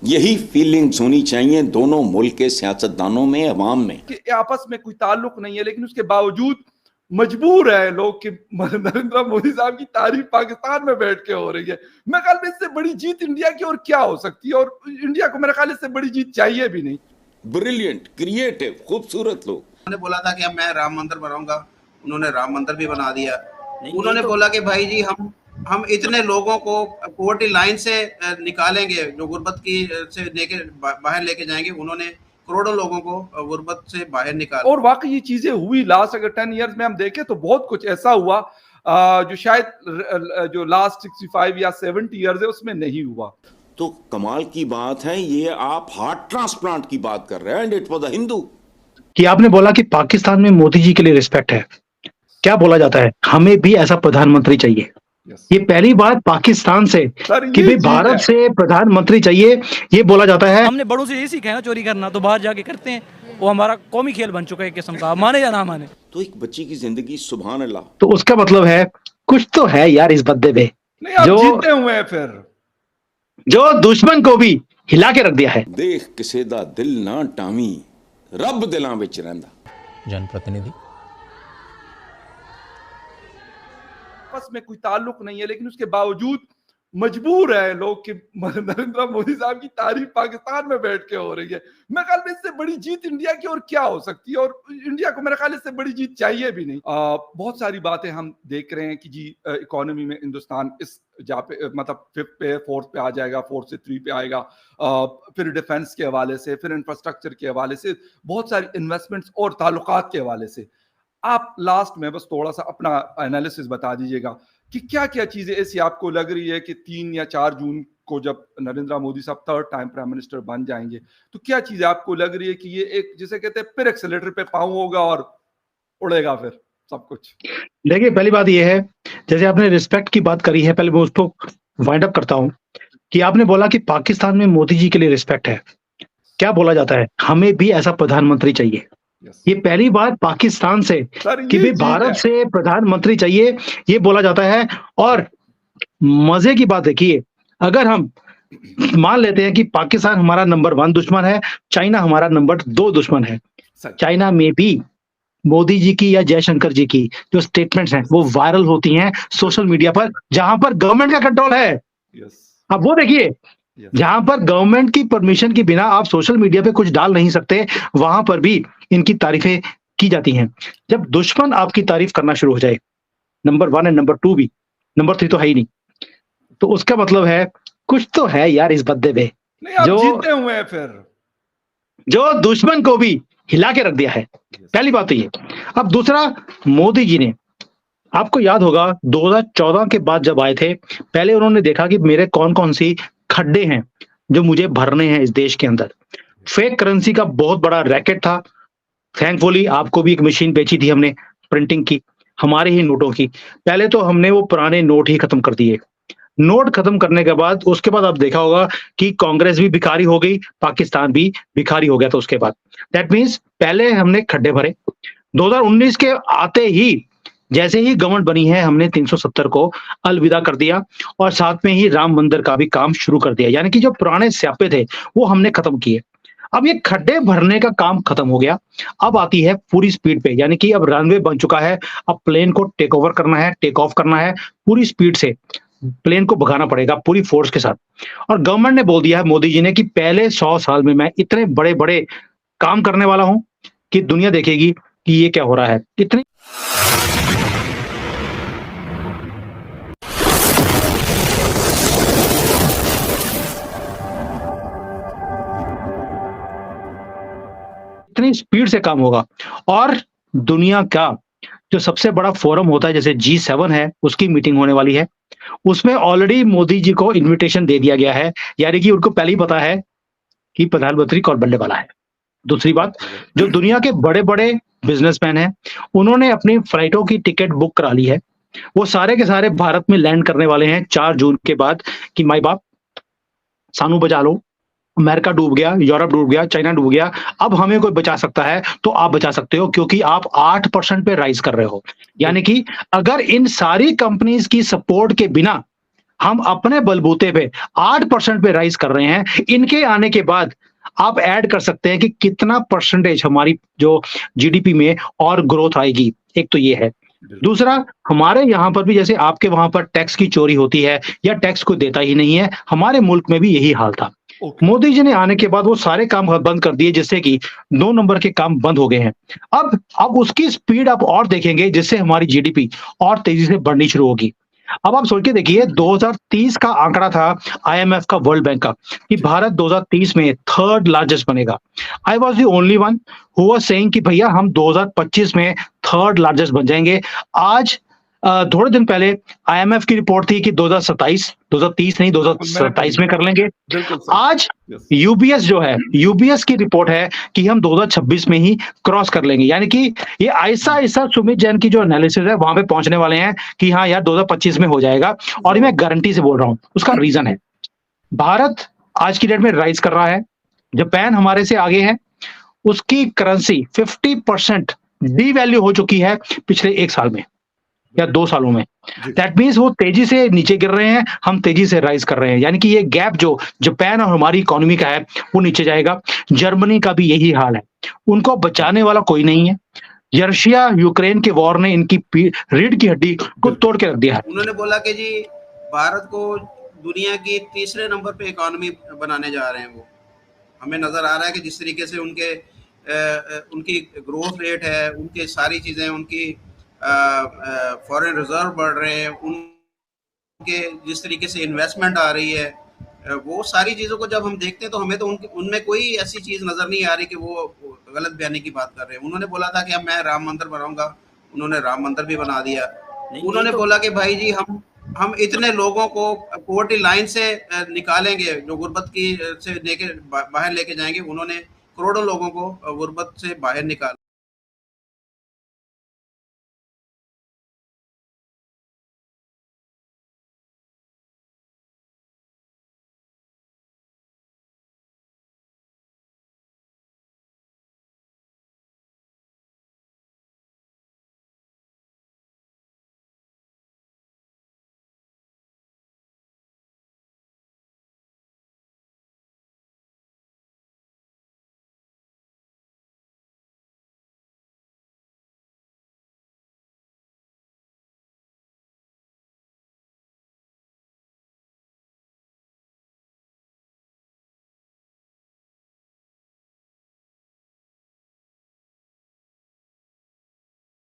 यही फीलिंग्स होनी चाहिए दोनों मुल्क के सियासतदानों में, अवाम में, कि आपस में कोई ताल्लुक नहीं है, लेकिन उसके बावजूद मजबूर है लोग कि नरेंद्र मोदी साहब की तारीफ पाकिस्तान में बैठ के हो रही है। मैं ख्याल में इससे बड़ी जीत इंडिया की और क्या हो सकती है, और इंडिया को मेरे ख्याल इससे बड़ी जीत चाहिए भी नहीं। ब्रिलियंट, क्रिएटिव, खूबसूरत लोग। उन्होंने बोला था कि अब मैं राम मंदिर बनाऊंगा, उन्होंने राम मंदिर भी बना दिया। उन्होंने बोला कि भाई जी हम इतने लोगों को पॉवर्टी लाइन से निकालेंगे, जो गुर्बत की से लेके बाहर लेके जाएंगे। उन्होंने करोड़ों लोगों को गुर्बत से बाहर निकाला। और वाकई ये चीजें हुई। लास्ट अगर 10 इयर्स में हम देखें तो बहुत कुछ ऐसा हुआ जो शायद जो लास्ट 65 या 70 इयर्स है उसमें नहीं हुआ। तो कमाल की बात है, ये आप हार्ट ट्रांसप्लांट की बात कर रहे हैं, and it was a Hindu. कि आपने बोला कि पाकिस्तान में मोदी जी के लिए रिस्पेक्ट है। क्या बोला जाता है, हमें भी ऐसा प्रधानमंत्री चाहिए। ये पहली बात पाकिस्तान से कि भाई भारत से प्रधानमंत्री चाहिए, ये बोला जाता है। हमने बड़ों से ये सीखा है ना, चोरी करना तो बाहर जाके करते हैं, वो हमारा कौमी खेल बन चुका है किस्म का, माने या ना माने। तो एक बच्ची की जिंदगी, सुभान अल्लाह। तो उसका मतलब है कुछ तो है यार इस बद्दे पे, जो जीते हुए हैं, फिर जो दुश्मन को भी हिला के रख दिया है। देख किसे दा दिल ना टावी, रब दिलां विच रहिंदा। जनप्रतिनिधि आपस में कोई ताल्लुक नहीं है, लेकिन उसके बावजूद मजबूर है लोग कि नरेंद्र मोदी साहब की तारीफ पाकिस्तान में बैठ के हो रही है। मैं ख्याल में इससे बड़ी जीत इंडिया की और क्या हो सकती है, और इंडिया को मेरे ख्याल इससे बड़ी जीत चाहिए भी नहीं। बहुत सारी बातें हम देख रहे हैं कि जी इकोनॉमी में हिंदुस्तान इस जहाँ पे मतलब 5th पे 4th पे आ जाएगा, 4th से 3 पे आएगा। फिर डिफेंस के हवाले से, फिर इंफ्रास्ट्रक्चर के हवाले से, बहुत सारी इन्वेस्टमेंट्स और ताल्लुकात के हवाले से। आप लास्ट में बस थोड़ा सा अपना एनालिसिस बता दीजिएगा कि क्या क्या चीजें ऐसी आपको लग रही है कि 3 या 4 जून को जब नरेंद्र मोदी साहब 3rd टाइम प्राइम मिनिस्टर बन जाएंगे, तो क्या चीजें आपको लग रही है कि ये एक, जिसे कहते हैं, फिर एक्सेलेरेटर पे पांव होगा और उड़ेगा फिर सब कुछ। देखिए, पहली बात ये है, जैसे आपने रिस्पेक्ट की बात करी है, पहले मैं उसको वाइंड अप करता हूं कि आपने बोला कि पाकिस्तान में मोदी जी के लिए रिस्पेक्ट है। क्या बोला जाता है, हमें भी ऐसा प्रधानमंत्री चाहिए। ये पहली बात पाकिस्तान से कि भाई भारत से प्रधानमंत्री चाहिए, ये बोला जाता है। और मजे की बात देखिए, अगर हम मान लेते हैं कि पाकिस्तान हमारा नंबर 1 दुश्मन है, चाइना हमारा नंबर 2 दुश्मन है, चाइना में भी मोदी जी की या जयशंकर जी की जो स्टेटमेंट्स हैं वो वायरल होती हैं सोशल मीडिया पर, जहां पर गवर्नमेंट का कंट्रोल है। अब वो देखिए, जहां पर गवर्नमेंट की परमिशन के बिना आप सोशल मीडिया पे कुछ डाल नहीं सकते, वहां पर भी इनकी तारीफें की जाती हैं। जब दुश्मन आपकी तारीफ करना शुरू हो जाए, नंबर 1 एंड नंबर 2 भी, नंबर 3 तो है ही नहीं, तो उसका मतलब है कुछ तो है यार इस बद्दे पे, जो जीते हुए हैं, फिर जो दुश्मन को भी हिला के रख दिया है। पहली बात तो ये। अब दूसरा, मोदी जी ने, आपको याद होगा 2014 के बाद जब आए थे, पहले उन्होंने देखा कि मेरे कौन कौन सी खड्डे हैं जो मुझे भरने हैं इस देश के अंदर। फेक करेंसी का बहुत बड़ा रैकेट था। थैंकफुली आपको भी एक मशीन बेची थी हमने प्रिंटिंग की, हमारे ही नोटों की। पहले तो हमने वो पुराने नोट ही खत्म कर दिए। नोट खत्म करने के बाद, उसके बाद आप देखा होगा कि कांग्रेस भी भिखारी हो गई, पाकिस्तान भी भिखारी हो गया था उसके बाद। दैट मीन्स पहले हमने खड्डे भरे। 2019 के आते ही, जैसे ही गवर्नमेंट बनी है, हमने 370 को अलविदा कर दिया और साथ में ही राम मंदिर का भी काम शुरू कर दिया। यानी कि जो पुराने स्यापे थे वो हमने खत्म किए। अब ये खड्डे भरने का काम खत्म हो गया, अब आती है पूरी स्पीड पे। यानी कि अब रनवे बन चुका है, अब प्लेन को टेक ओवर करना है, टेक ऑफ करना है, पूरी स्पीड से प्लेन को भगाना पड़ेगा पूरी फोर्स के साथ। और गवर्नमेंट ने बोल दिया है, मोदी जी ने, कि पहले 100 साल में मैं इतने बड़े बड़े काम करने वाला हूं कि दुनिया देखेगी कि ये क्या हो रहा है। इतनी स्पीड से काम होगा। और दुनिया का जो सबसे बड़ा फोरम होता है, जैसे G7 है, उसकी मीटिंग होने वाली है। उसमें ऑलरेडी मोदी जी को इनविटेशन दे दिया गया है, यानी कि उनको पहले ही पता है कि प्रधानमंत्री कौन बनने वाला है। दूसरी बात, जो दुनिया के बड़े बड़े बिजनेसमैन हैं, उन्होंने अपनी फ्लाइटों की टिकट बुक करा ली है। वो सारे के सारे भारत में लैंड करने वाले हैं 4 जून के बाद कि माई बाप सानू बचा लो, अमेरिका डूब गया, यूरोप डूब गया, चाइना डूब गया, अब हमें कोई बचा सकता है तो आप बचा सकते हो, क्योंकि आप 8% पे राइज कर रहे हो। यानी कि अगर इन सारी कंपनीज की सपोर्ट के बिना हम अपने बलबूते पे 8% पे राइज कर रहे हैं। इनके आने के बाद आप ऐड कर सकते हैं कि कितना परसेंटेज हमारी जो जीडीपी में और ग्रोथ आएगी। एक तो ये है। दूसरा, हमारे यहाँ पर भी जैसे आपके वहां पर टैक्स की चोरी होती है या टैक्स कोई देता ही नहीं है, हमारे मुल्क में भी यही हाल था। मोदी जी ने आने के बाद वो सारे काम बंद कर दिए, जिससे कि 2 नंबर के काम बंद हो गए हैं। अब उसकी स्पीड आप और देखेंगे, जिससे हमारी जीडीपी और तेजी से बढ़नी शुरू होगी। अब आप सोच के देखिए, 2030 का आंकड़ा था आईएमएफ का, वर्ल्ड बैंक का, कि भारत 2030 में 3rd लार्जेस्ट बनेगा। I was the only one who was saying कि भैया हम 2025 में 3rd लार्जेस्ट बन जाएंगे। आज थोड़े दिन पहले आईएमएफ की रिपोर्ट थी कि 2030 नहीं 2027 में कर लेंगे। बिल्कुल सर। आज Yes. यूबीएस जो है, यूबीएस की रिपोर्ट है कि हम 2026 में ही क्रॉस कर लेंगे। यानी कि ये ऐसा ऐसा सुमित जैन की जो एनालिसिस है वहां पे पहुंचने वाले हैं कि हाँ यार 2025 में हो जाएगा। और ये मैं गारंटी से बोल रहा हूं। उसका रीजन है, भारत आज की डेट में राइज कर रहा है, जापान हमारे से आगे है, उसकी करेंसी 50% डीवैल्यू हो चुकी है पिछले 1 साल में या 2 सालों में। दैट मीन्स वो तेजी से नीचे गिर रहे हैं, हम तेजी से राइज कर रहे हैं। यानी कि ये गैप जो जापान और हमारी इकोनॉमी का है वो नीचे जाएगा। जर्मनी का भी यही हाल है, उनको बचाने वाला कोई नहीं है। रशिया यूक्रेन के वॉर ने इनकी रीढ़ की हड्डी को तोड़ के रख दिया है। उन्होंने बोला कि जी भारत को दुनिया की 3रे नंबर पे इकोनॉमी बनाने जा रहे हैं। वो हमें नजर आ रहा है कि जिस तरीके से उनकी ग्रोथ रेट है, उनकी सारी चीजें, उनकी फॉरेन रिजर्व बढ़ रहे हैं, उनके जिस तरीके से इन्वेस्टमेंट आ रही है, वो सारी चीज़ों को जब हम देखते हैं तो हमें तो उनमें कोई ऐसी चीज़ नज़र नहीं आ रही कि वो गलत बयानी की बात कर रहे हैं। उन्होंने बोला था कि अब मैं राम मंदिर बनाऊंगा, उन्होंने राम मंदिर भी बना दिया। उन्होंने बोला कि भाई जी हम इतने लोगों को पॉवर्टी लाइन से निकालेंगे, जो गुर्बत की से बाहर लेके जाएंगे। उन्होंने करोड़ों लोगों को गुर्बत से बाहर निकाला।